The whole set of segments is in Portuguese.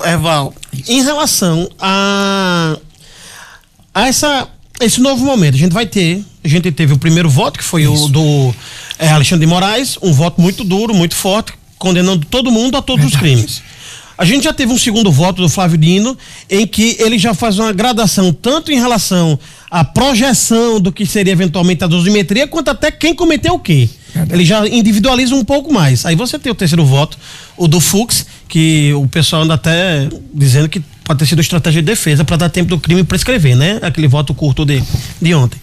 Erval, em relação a esse novo momento, a gente teve o primeiro voto, que foi o do Alexandre de Moraes, um voto muito duro, muito forte, condenando todo mundo a todos os crimes. A gente já teve um segundo voto do Flávio Dino, em que ele já faz uma gradação tanto em relação à projeção do que seria eventualmente a dosimetria, quanto até quem cometeu o quê. Ele já individualiza um pouco mais. Aí você tem o terceiro voto, o do Fux, que o pessoal anda até dizendo que pode ter sido estratégia de defesa para dar tempo do crime prescrever, né? Aquele voto curto de ontem.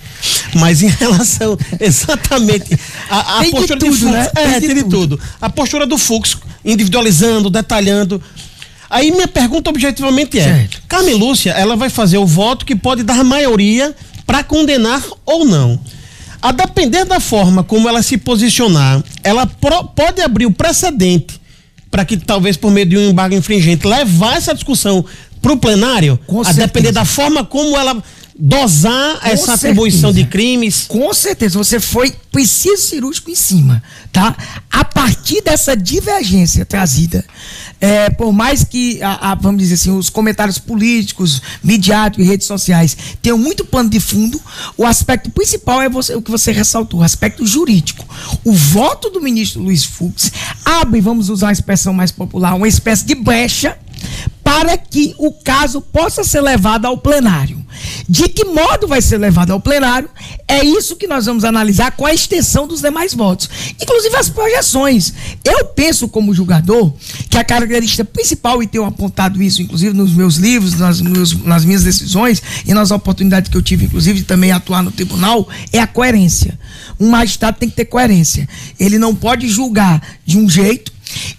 Mas em relação exatamente a postura de Fux, né? Tem de tudo. A postura do Fux, individualizando, detalhando. Aí minha pergunta objetivamente é: Carmen Lúcia, ela vai fazer o voto que pode dar maioria para condenar ou não. A depender da forma como ela se posicionar, ela pode abrir o precedente para que talvez por meio de um embargo infringente levar essa discussão para o plenário, a depender da forma como ela dosar essa atribuição de crimes. Com certeza, você foi preciso cirúrgico em cima, tá? A partir dessa divergência trazida, por mais que, vamos dizer assim, os comentários políticos, midiáticos e redes sociais tenham muito pano de fundo, o aspecto principal é o que você ressaltou, o aspecto jurídico. O voto do ministro Luiz Fux abre, vamos usar uma expressão mais popular, uma espécie de brecha para que o caso possa ser levado ao plenário. De que modo vai ser levado ao plenário? É isso que nós vamos analisar com a extensão dos demais votos, inclusive as projeções. Eu penso, como julgador, que a característica principal, e tenho apontado isso inclusive nos meus livros, nas minhas decisões e nas oportunidades que eu tive inclusive de também atuar no tribunal, é a coerência. Um magistrado tem que ter coerência. Ele não pode julgar de um jeito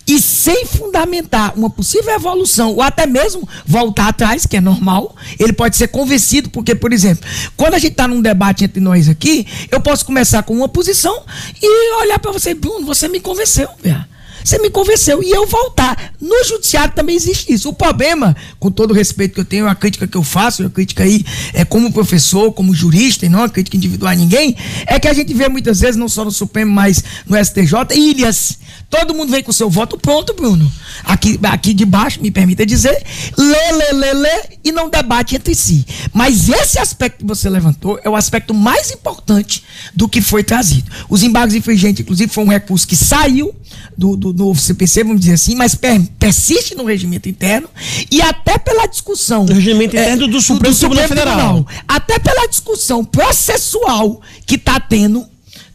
e sem fundamentar uma possível evolução, ou até mesmo voltar atrás, que é normal. Ele pode ser convencido, porque, por exemplo, quando a gente está num debate entre nós aqui, eu posso começar com uma posição e olhar para você: Bruno, você me convenceu, velho. Você me convenceu, e eu voltar. No judiciário também existe isso. O problema, com todo o respeito que eu tenho, a crítica que eu faço, a crítica aí como professor, como jurista, e não a crítica individual a ninguém, é que a gente vê muitas vezes, não só no Supremo, mas no STJ, ilhas. Todo mundo vem com o seu voto pronto, Bruno. Aqui de baixo, me permita dizer, lê, e não debate entre si. Mas esse aspecto que você levantou é o aspecto mais importante do que foi trazido. Os embargos infringentes, inclusive, foi um recurso que saiu do novo CPC, vamos dizer assim, mas persiste no regimento interno, e até pela discussão... O regimento interno do Supremo Tribunal Federal. Até pela discussão processual que está tendo,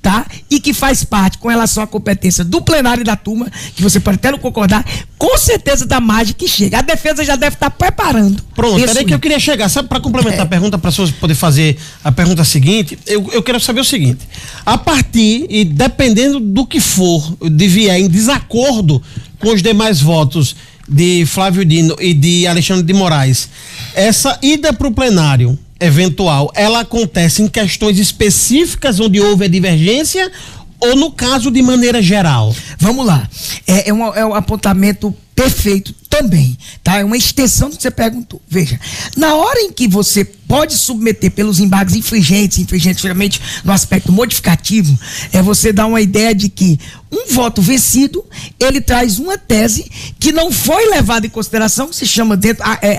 tá? E que faz parte com relação à competência do plenário e da turma, que você pode até não concordar, com certeza da margem que chega. A defesa já deve estar preparando. Pronto, peraí que eu queria chegar, sabe, para complementar a pergunta, para você poder fazer a pergunta seguinte, eu quero saber o seguinte: a partir e dependendo do que for, de vier em desacordo com os demais votos de Flávio Dino e de Alexandre de Moraes, essa ida para o plenário eventual, ela acontece em questões específicas onde houve a divergência, ou no caso de maneira geral? Vamos lá. É um apontamento perfeito também, tá? É uma extensão do que você perguntou. Veja, na hora em que você pode submeter pelos embargos infringentes geralmente no aspecto modificativo, você dá uma ideia de que um voto vencido, ele traz uma tese que não foi levada em consideração, que se chama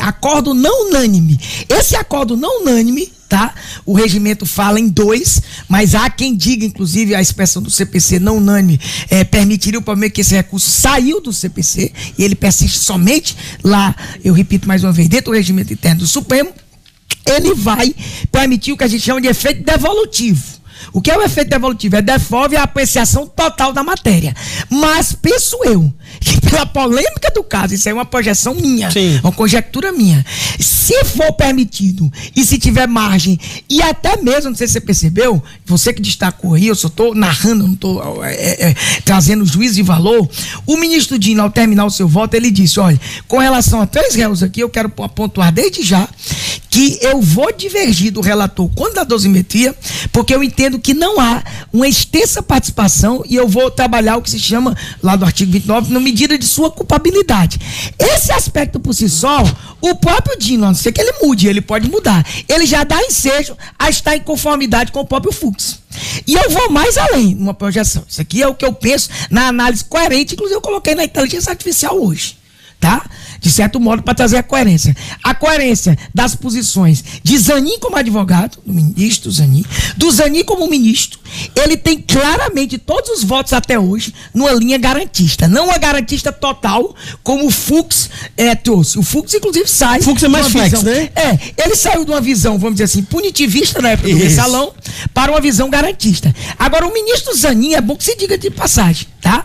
acordo não unânime. Esse acordo não unânime, tá? O regimento fala em 2, mas há quem diga, inclusive, a expressão do CPC não unânime permitiria o problema que esse recurso saiu do CPC e ele persiste somente lá, eu repito mais uma vez, dentro do regimento interno do Supremo. Ele vai permitir o que a gente chama de efeito devolutivo. O que é o efeito devolutivo? Devolve a apreciação total da matéria. Mas penso eu que pela polêmica do caso, isso é uma projeção minha, uma conjectura minha, se for permitido e se tiver margem, e até mesmo, não sei se você percebeu, você que destacou aí, eu só estou narrando, não estou trazendo juízo de valor. O ministro Dino, ao terminar o seu voto, ele disse: olha, com relação a 3 réus aqui, eu quero pontuar desde já que eu vou divergir do relator quanto à dosimetria, porque eu entendo que não há uma extensa participação, e eu vou trabalhar o que se chama, lá do artigo 29, na medida de sua culpabilidade. Esse aspecto por si só, o próprio Dino, a não ser que ele mude, ele pode mudar, ele já dá ensejo a estar em conformidade com o próprio Fux. E eu vou mais além numa projeção. Isso aqui é o que eu penso na análise coerente, inclusive eu coloquei na inteligência artificial hoje. tá? De certo modo, para trazer a coerência. A coerência das posições de Zanin como advogado, do ministro Zanin, do Zanin como ministro, ele tem claramente todos os votos até hoje numa linha garantista. Não uma garantista total, como o Fux trouxe. O Fux, inclusive, sai... Fux é mais flex, né? Ele saiu de uma visão, vamos dizer assim, punitivista na época do mensalão, para uma visão garantista. Agora, o ministro Zanin, é bom que se diga de passagem, tá?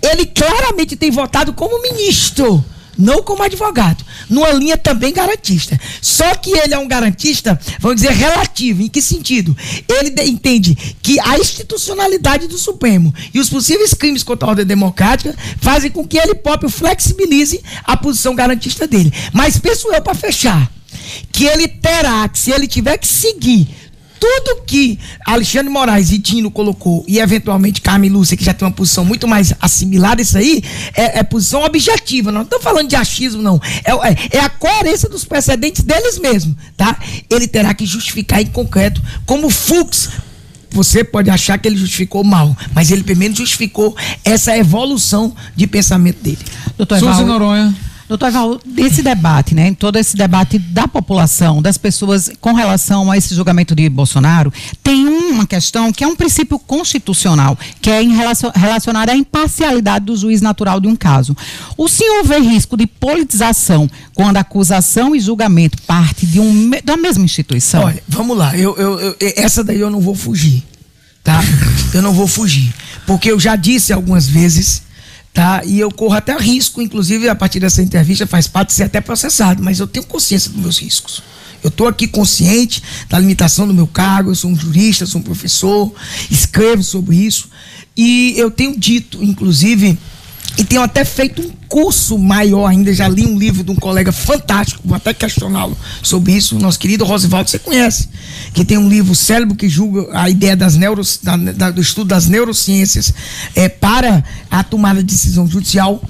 Ele claramente tem votado como ministro, não como advogado, numa linha também garantista. Só que ele é um garantista, vamos dizer, relativo. Em que sentido? Ele entende que a institucionalidade do Supremo e os possíveis crimes contra a ordem democrática fazem com que ele próprio flexibilize a posição garantista dele. Mas penso eu, para fechar, que ele terá que, se ele tiver que seguir tudo que Alexandre Moraes e Dino colocou, e eventualmente Carmen Lúcia, que já tem uma posição muito mais assimilada, isso aí é posição objetiva, não estou falando de achismo, não, é a coerência dos precedentes deles mesmos, tá? Ele terá que justificar em concreto, como Fux. Você pode achar que ele justificou mal, mas ele pelo menos justificou essa evolução de pensamento dele. Doutor Noronha. Doutor Evaldo, desse debate, né, todo esse debate da população, das pessoas com relação a esse julgamento de Bolsonaro, tem uma questão que é um princípio constitucional, que é relacionada à imparcialidade do juiz natural de um caso. O senhor vê risco de politização quando a acusação e julgamento parte da mesma instituição? Olha, vamos lá, essa daí eu não vou fugir, tá? Eu não vou fugir, porque eu já disse algumas vezes, tá? E eu corro até risco, inclusive a partir dessa entrevista faz parte de ser até processado, mas eu tenho consciência dos meus riscos. Eu estou aqui consciente da limitação do meu cargo, eu sou um jurista, sou um professor, escrevo sobre isso, e eu tenho dito, inclusive, e tenho até feito um curso maior ainda, já li um livro de um colega fantástico, vou até questioná-lo sobre isso, nosso querido Rosivaldo, você conhece, que tem um livro, Cérebro que Julga, a ideia do estudo das neurociências para a tomada de decisão judicial,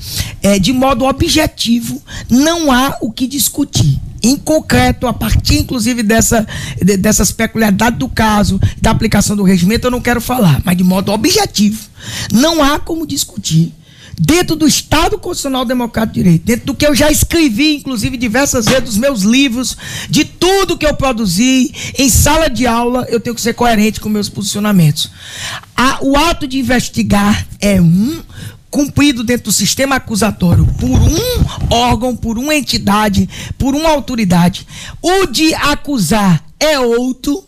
de modo objetivo, não há o que discutir. Em concreto, a partir inclusive dessas peculiaridades do caso, da aplicação do regimento, eu não quero falar, mas de modo objetivo, não há como discutir dentro do Estado Constitucional Democrático de Direito, dentro do que eu já escrevi, inclusive diversas vezes, dos meus livros, de tudo que eu produzi, em sala de aula, eu tenho que ser coerente com meus posicionamentos. O ato de investigar é cumprido dentro do sistema acusatório por um órgão, por uma entidade, por uma autoridade. O de acusar é outro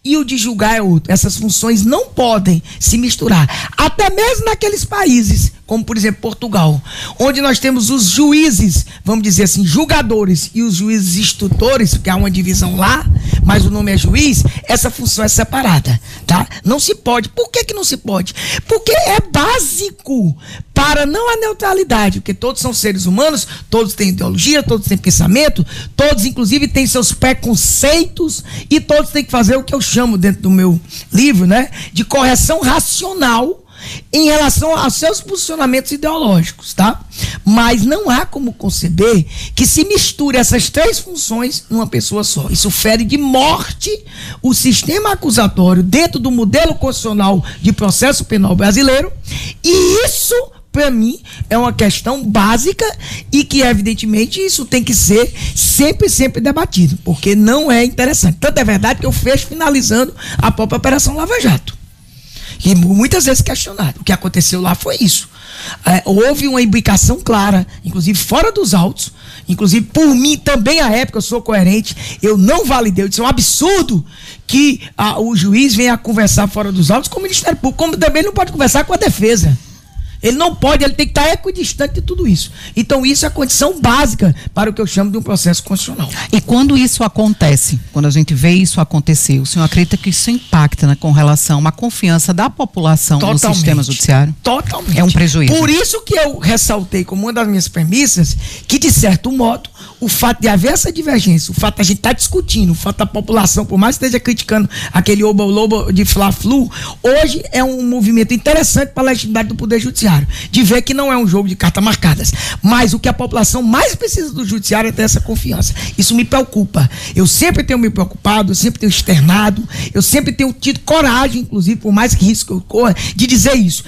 e o de julgar é outro. Essas funções não podem se misturar. Até mesmo naqueles países, como por exemplo Portugal, onde nós temos os juízes, vamos dizer assim, julgadores e os juízes instrutores, porque há uma divisão lá, mas o nome é juiz, essa função é separada, tá? Não se pode. Por que não se pode? Porque é básico para não a neutralidade, porque todos são seres humanos, todos têm ideologia, todos têm pensamento, todos inclusive têm seus preconceitos e todos têm que fazer o que eu chamo dentro do meu livro, né, de correção racional em relação aos seus posicionamentos ideológicos, tá? Mas não há como conceber que se misture essas três funções numa pessoa só. Isso fere de morte o sistema acusatório dentro do modelo constitucional de processo penal brasileiro, e isso, para mim, é uma questão básica e que, evidentemente, isso tem que ser sempre debatido, porque não é interessante. Tanto é verdade que eu fecho finalizando a própria Operação Lava Jato. E muitas vezes questionado. O que aconteceu lá foi isso. Houve uma imbricação clara, inclusive fora dos autos, inclusive por mim também à época, eu sou coerente, eu não validei, eu disse, é um absurdo que o juiz venha conversar fora dos autos com o Ministério Público, como também não pode conversar com a defesa. Ele não pode, ele tem que estar equidistante de tudo isso. Então isso é a condição básica para o que eu chamo de um processo constitucional. E quando isso acontece, quando a gente vê isso acontecer, o senhor acredita que isso impacta com relação à confiança da população no sistema judiciário? Totalmente. É um prejuízo. Por isso que eu ressaltei como uma das minhas premissas que, de certo modo, o fato de haver essa divergência, o fato de a gente estar discutindo, o fato da população, por mais que esteja criticando aquele oba-loba de Fla-Flu, hoje é um movimento interessante para a legitimidade do Poder Judiciário, de ver que não é um jogo de cartas marcadas, mas o que a população mais precisa do Judiciário é ter essa confiança. Isso me preocupa. Eu sempre tenho me preocupado, eu sempre tenho externado, eu sempre tenho tido coragem, inclusive, por mais que risco eu corra, de dizer isso.